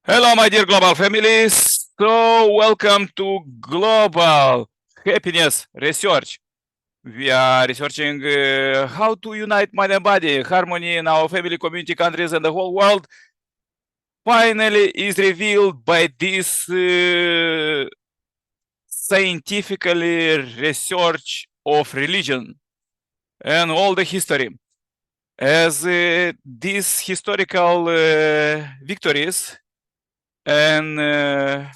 Hello, my dear global families. So, welcome to Global Happiness Research. We are researching how to unite mind and body. Harmony in our family, community, countries, and the whole world finally is revealed by this scientifically research of religion and all the history. As these historical victories and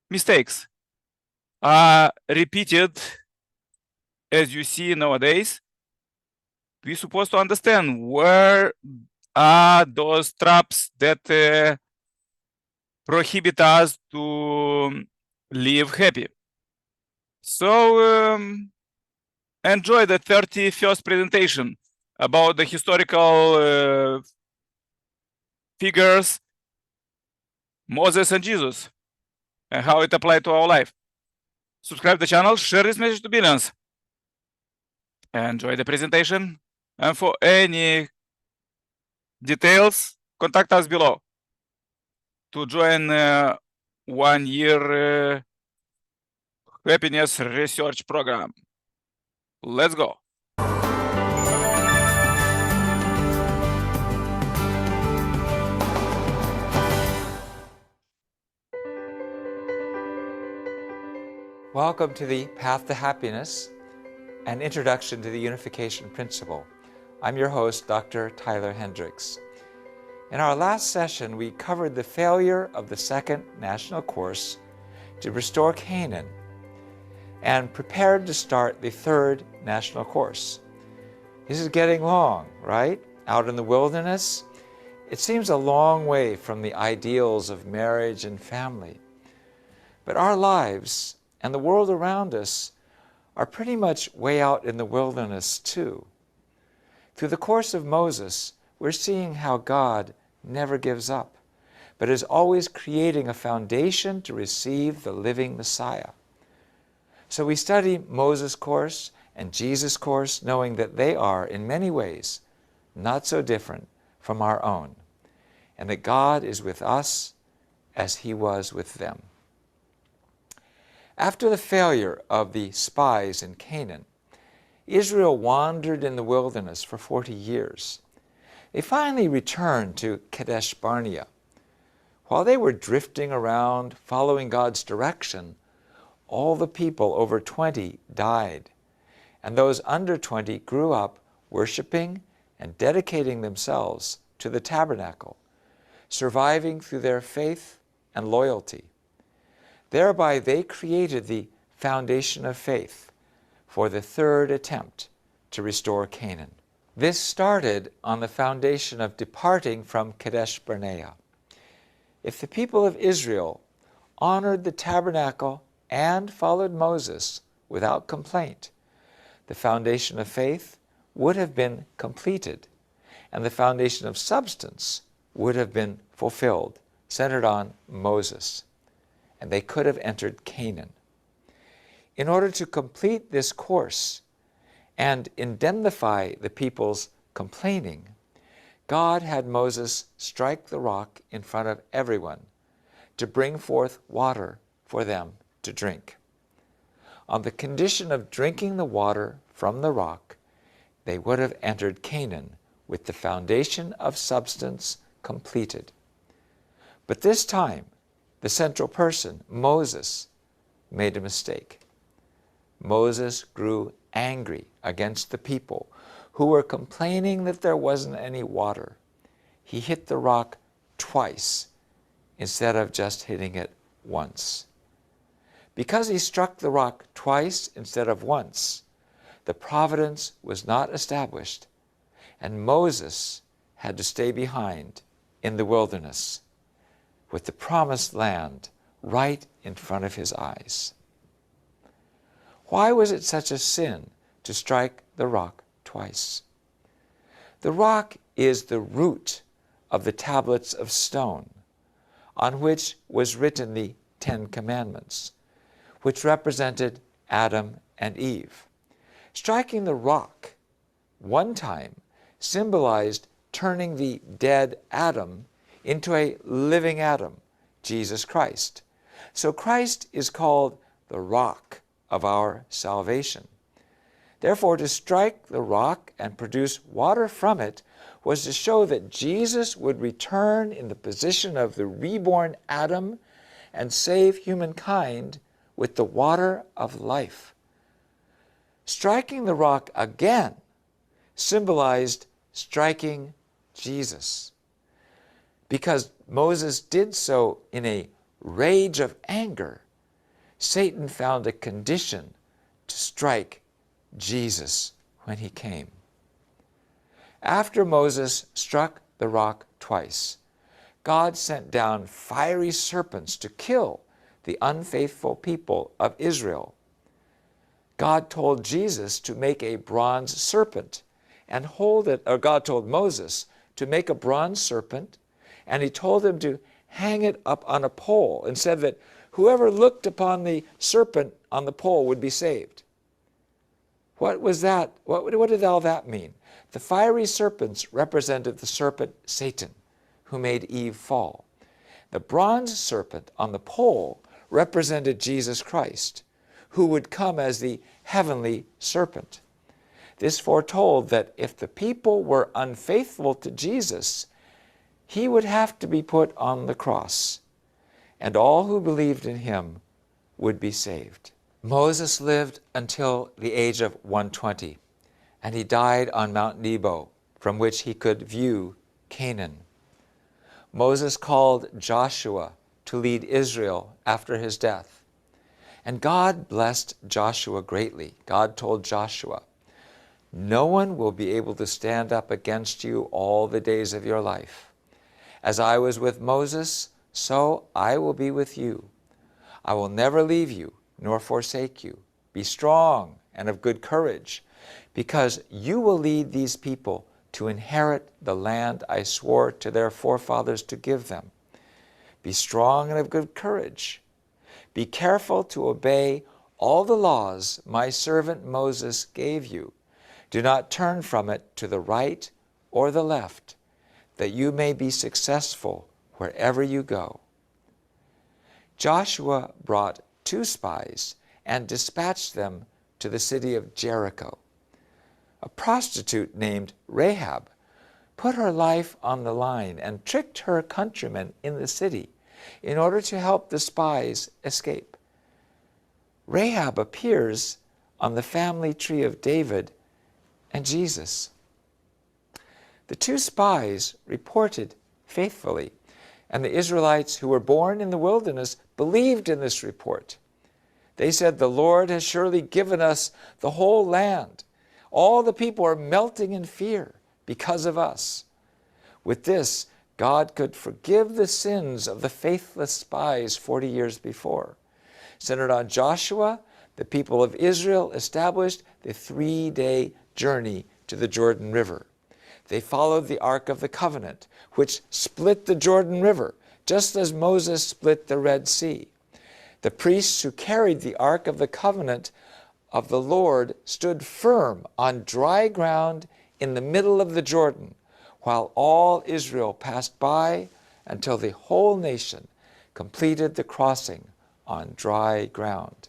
mistakes are repeated as you see nowadays, we're supposed to understand where are those traps that prohibit us to live happy. So enjoy the 31st presentation about the historical figures, Moses and Jesus, and how it applied to our life. Subscribe the channel, share this message to billions. Enjoy the presentation, and for any details, contact us below to join 1 year happiness research program. Let's go. Welcome to the Path to Happiness, an introduction to the unification principle. I'm your host, Dr. Tyler Hendricks. In our last session, we covered the failure of the second national course to restore Canaan and prepared to start the third national course. This is getting long, right? Out in the wilderness, it seems a long way from the ideals of marriage and family. But our lives and the world around us are pretty much way out in the wilderness too. Through the course of Moses, we're seeing how God never gives up, but is always creating a foundation to receive the living Messiah. So we study Moses' course and Jesus' course, knowing that they are, in many ways, not so different from our own, and that God is with us as He was with them. After the failure of the spies in Canaan, Israel wandered in the wilderness for 40 years. They finally returned to Kadesh Barnea. While they were drifting around, following God's direction, all the people over 20 died, and those under 20 grew up worshiping and dedicating themselves to the tabernacle, surviving through their faith and loyalty. Thereby they created the foundation of faith for the third attempt to restore Canaan. This started on the foundation of departing from Kadesh Barnea. If the people of Israel honored the tabernacle and followed Moses without complaint, the foundation of faith would have been completed, and the foundation of substance would have been fulfilled, centered on Moses, and they could have entered Canaan. In order to complete this course and indemnify the people's complaining, God had Moses strike the rock in front of everyone to bring forth water for them to drink. On the condition of drinking the water from the rock, they would have entered Canaan with the foundation of substance completed. But this time, the central person, Moses, made a mistake. Moses grew angry against the people who were complaining that there wasn't any water. He hit the rock twice instead of just hitting it once. Because he struck the rock twice instead of once, the providence was not established, and Moses had to stay behind in the wilderness with the promised land right in front of his eyes. Why was it such a sin to strike the rock twice? The rock is the root of the tablets of stone on which was written the Ten Commandments, which represented Adam and Eve. Striking the rock one time symbolized turning the dead Adam into a living Adam, Jesus Christ. So Christ is called the rock of our salvation. Therefore, to strike the rock and produce water from it was to show that Jesus would return in the position of the reborn Adam and save humankind with the water of life. Striking the rock again symbolized striking Jesus. Because Moses did so in a rage of anger, Satan found a condition to strike Jesus when he came. After Moses struck the rock twice, God sent down fiery serpents to kill the unfaithful people of Israel. God told Jesus to make a bronze serpent and hold it, or God told Moses to make a bronze serpent, and he told him to hang it up on a pole and said that whoever looked upon the serpent on the pole would be saved. What was that? What did all that mean? The fiery serpents represented the serpent Satan, who made Eve fall. The bronze serpent on the pole represented Jesus Christ, who would come as the heavenly serpent. This foretold that if the people were unfaithful to Jesus, he would have to be put on the cross, and all who believed in him would be saved. Moses lived until the age of 120, and he died on Mount Nebo, from which he could view Canaan. Moses called Joshua to lead Israel after his death, and God blessed Joshua greatly. God told Joshua, "No one will be able to stand up against you all the days of your life. As I was with Moses, so I will be with you. I will never leave you nor forsake you. Be strong and of good courage, because you will lead these people to inherit the land I swore to their forefathers to give them. Be strong and of good courage. Be careful to obey all the laws my servant Moses gave you. Do not turn from it to the right or the left, that you may be successful wherever you go." Joshua brought 2 spies and dispatched them to the city of Jericho. A prostitute named Rahab put her life on the line and tricked her countrymen in the city in order to help the spies escape. Rahab appears on the family tree of David and Jesus. The 2 spies reported faithfully, and the Israelites who were born in the wilderness believed in this report. They said, "The Lord has surely given us the whole land. All the people are melting in fear because of us." With this, God could forgive the sins of the faithless spies 40 years before. Centered on Joshua, the people of Israel established the 3-day journey to the Jordan River. They followed the Ark of the Covenant, which split the Jordan River, just as Moses split the Red Sea. The priests who carried the Ark of the Covenant of the Lord stood firm on dry ground in the middle of the Jordan, while all Israel passed by until the whole nation completed the crossing on dry ground.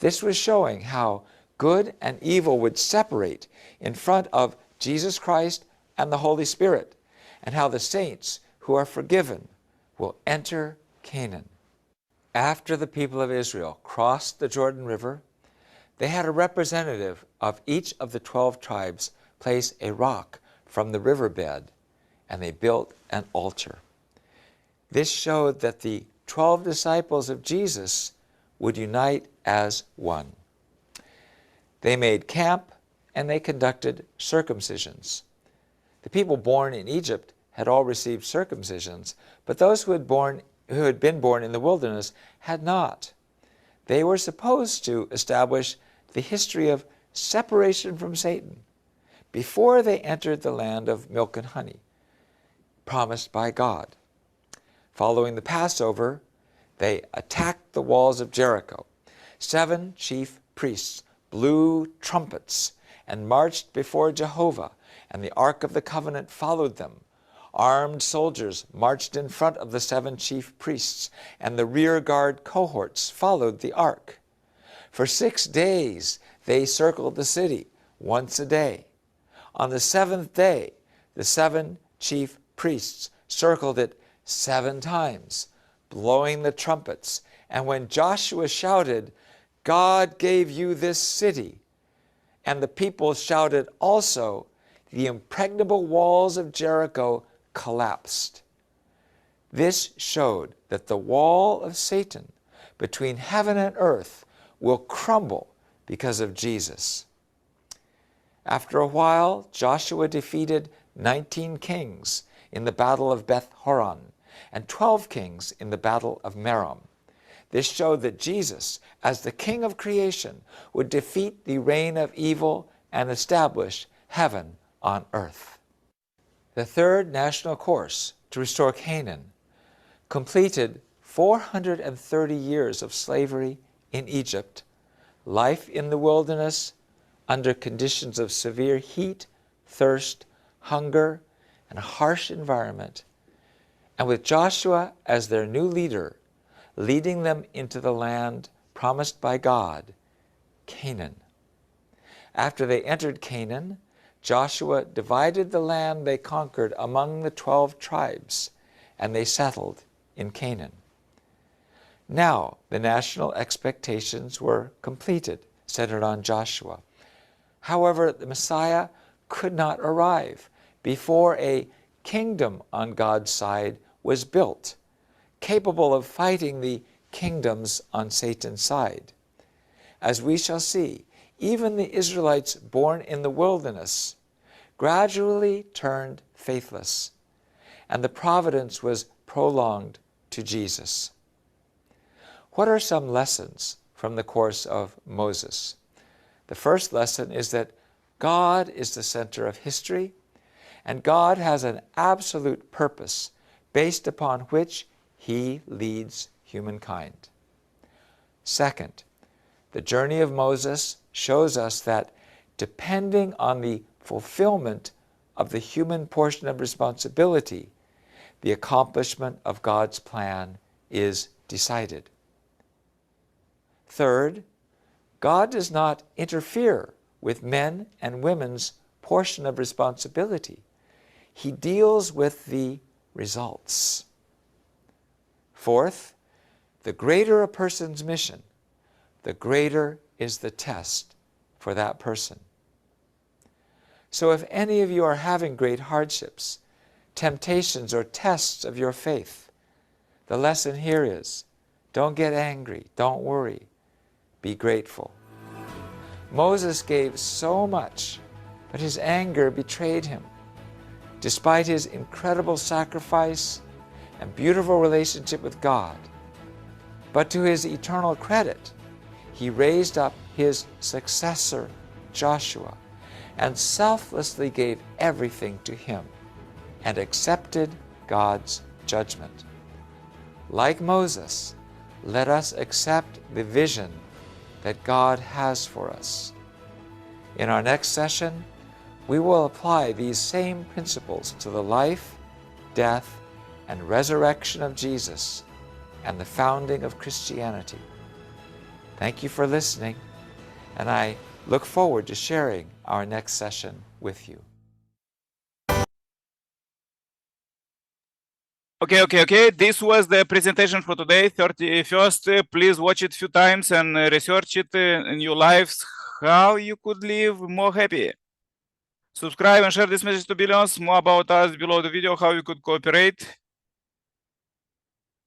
This was showing how good and evil would separate in front of Jesus Christ and the Holy Spirit, and how the saints who are forgiven will enter Canaan. After the people of Israel crossed the Jordan River, they had a representative of each of the 12 tribes place a rock from the riverbed, and they built an altar. This showed that the 12 disciples of Jesus would unite as one. They made camp and they conducted circumcisions. The people born in Egypt had all received circumcisions, but those who had been born in the wilderness had not. They were supposed to establish the history of separation from Satan before they entered the land of milk and honey, promised by God. Following the Passover, they attacked the walls of Jericho. 7 chief priests blew trumpets and marched before Jehovah, and the Ark of the Covenant followed them. Armed soldiers marched in front of the 7 chief priests, and the rear guard cohorts followed the ark. For 6 days they circled the city once a day. On the 7th day, the 7 chief priests circled it 7 times, blowing the trumpets. And when Joshua shouted, "God gave you this city," and the people shouted also, the impregnable walls of Jericho collapsed. This showed that the wall of Satan between heaven and earth will crumble because of Jesus. After a while, Joshua defeated 19 kings in the battle of Beth Horon and 12 kings in the battle of Merom. This showed that Jesus, as the King of creation, would defeat the reign of evil and establish heaven on earth. The third national course to restore Canaan completed 430 years of slavery in Egypt, life in the wilderness under conditions of severe heat, thirst, hunger, and a harsh environment, and with Joshua as their new leader, leading them into the land promised by God, Canaan. After they entered Canaan, Joshua divided the land they conquered among the 12 tribes, and they settled in Canaan. Now the national expectations were completed, centered on Joshua. However, the Messiah could not arrive before a kingdom on God's side was built, capable of fighting the kingdoms on Satan's side. As we shall see, even the Israelites born in the wilderness gradually turned faithless, and the providence was prolonged to Jesus. What are some lessons from the course of Moses? The first lesson is that God is the center of history, and God has an absolute purpose based upon which He leads humankind. Second, the journey of Moses shows us that depending on the fulfillment of the human portion of responsibility, the accomplishment of God's plan is decided. Third, God does not interfere with men and women's portion of responsibility. He deals with the results. Fourth, the greater a person's mission, the greater is the test for that person. So if any of you are having great hardships, temptations, or tests of your faith, the lesson here is, don't get angry, don't worry, be grateful. Moses gave so much, but his anger betrayed him. Despite his incredible sacrifice and beautiful relationship with God, but to his eternal credit, he raised up his successor, Joshua, and selflessly gave everything to him and accepted God's judgment. Like Moses, let us accept the vision that God has for us. In our next session, we will apply these same principles to the life, death, and resurrection of Jesus and the founding of Christianity. Thank you for listening, and I look forward to sharing our next session with you. Okay. This was the presentation for today, 31st. Please watch it a few times and research it in your lives, how you could live more happy. Subscribe and share this message to billions. More about us below the video, how you could cooperate.